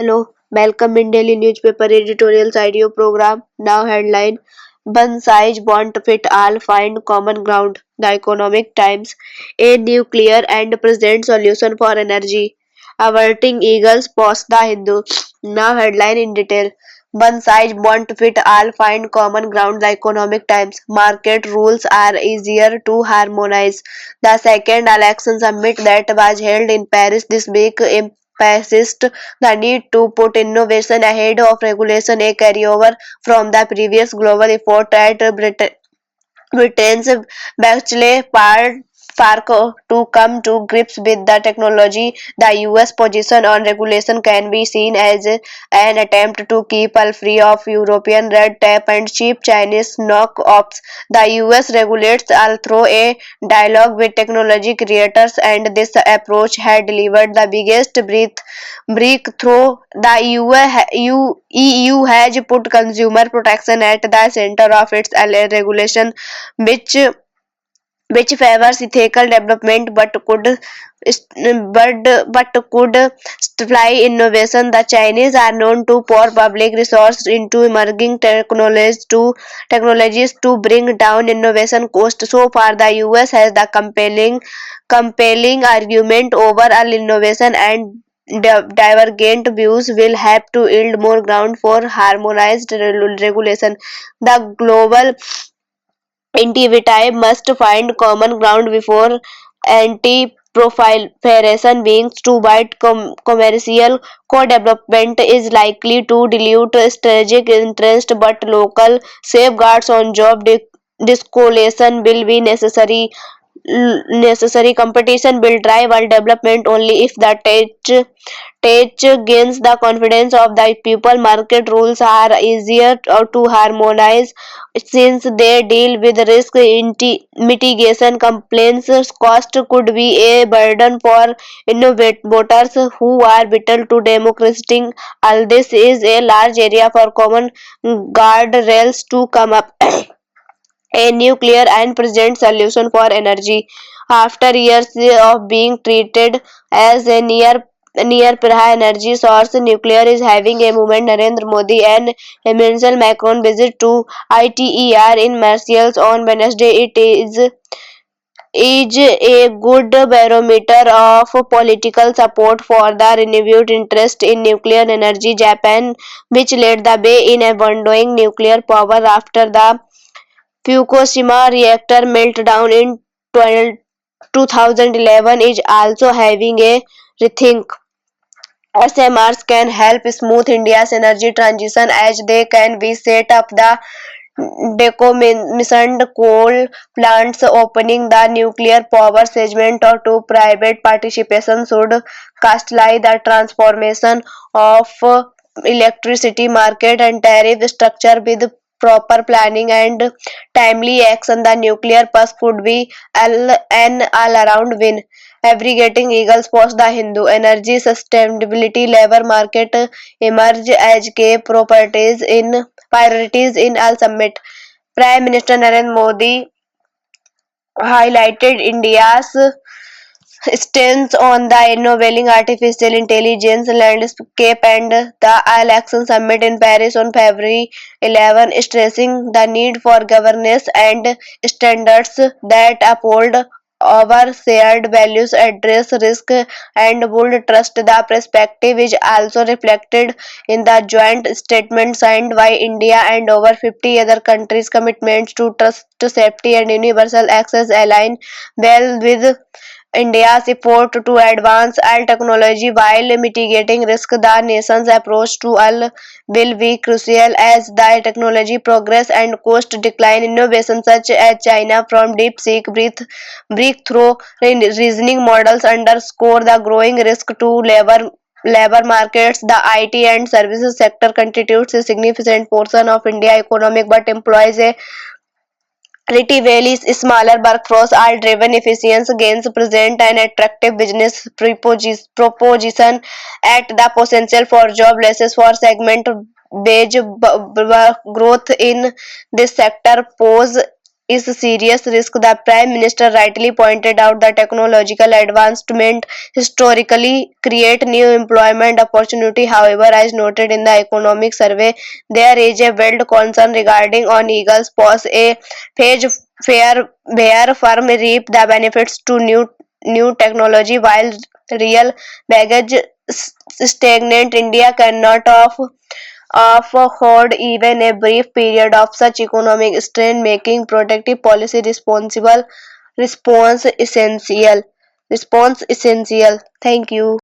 Hello, welcome in daily newspaper editorials IDEO program. Now headline: One size won't fit all, find common ground. The Economic Times: A nuclear and present solution for energy. Averting Eagles post the Hindu. Now headline in detail: One size won't fit all, find common ground. The Economic Times: Market rules are easier to harmonize. The second election summit that was held in Paris this week emphasized the need to put innovation ahead of regulation, a carryover from the previous global effort at Britain's Bletchley Park to come to grips with the technology. The US position on regulation can be seen as an attempt to keep all free of European red tape and cheap Chinese knock-offs. The US regulates all through a dialogue with technology creators, and this approach had delivered the biggest breakthrough. The EU has put consumer protection at the center of its regulation, which which favors ethical development but could stifle innovation. The Chinese are known to pour public resources into emerging technologies to bring down innovation costs. So far, the US has the compelling argument over all innovation, and divergent views will have to yield more ground for harmonized regulation. The global Intivitai must find common ground before anti-proliferation beings to wide commercial co-development is likely to dilute strategic interest, but local safeguards on job discolation will be necessary. Competition will drive all development only if the tech gains the confidence of the people. Market rules are easier to harmonize since they deal with risk mitigation. Complaints cost could be a burden for innovators who are vital to democracy. All this is a large area for common guardrails to come up. A nuclear and present solution for energy. After years of being treated as a near energy source, nuclear is having a moment. Narendra Modi and Emmanuel Macron visit to ITER in Marseille on Wednesday. It is a good barometer of political support for the renewed interest in nuclear energy. Japan, which led the way in abandoning nuclear power after the Fukushima reactor meltdown in 2011, is also having a rethink. SMRs can help smooth India's energy transition as they can be set up the decommissioned coal plants. Opening the nuclear power segment or to private participation should catalyze the transformation of electricity market and tariff structure. With proper planning and timely action, the nuclear pulse could be an all-around win. Aggregating Eagles post the Hindu. Energy sustainability labor market emerge as key priorities in Al Summit. Prime Minister Narendra Modi highlighted India's stance on the innovating artificial intelligence landscape and the election summit in Paris on February 11, stressing the need for governance and standards that uphold our shared values, address risk, and build trust. The perspective is also reflected in the joint statement signed by India and over 50 other countries. Commitments to trust, safety, and universal access align well with India's effort to advance all technology while mitigating risk. The nation's approach to all will be crucial as the technology progress and cost decline. Innovations such as China from DeepSeek breakthrough reasoning models underscore the growing risk to labor markets. The IT and services sector constitutes a significant portion of India economic but employs a relatively smaller workforce. Are driven efficiency gains present an attractive business proposition at the potential for job losses for segment wage growth in this sector pose is a serious risk. The Prime Minister rightly pointed out that technological advancement historically create new employment opportunity. However, as noted in the economic survey, there is a veiled concern regarding on Eagles pose a phase where firm reap the benefits to new technology while real baggage stagnant. India cannot afford even a brief period of such economic strain, making protective policy responsible response essential. Response essential. Thank you.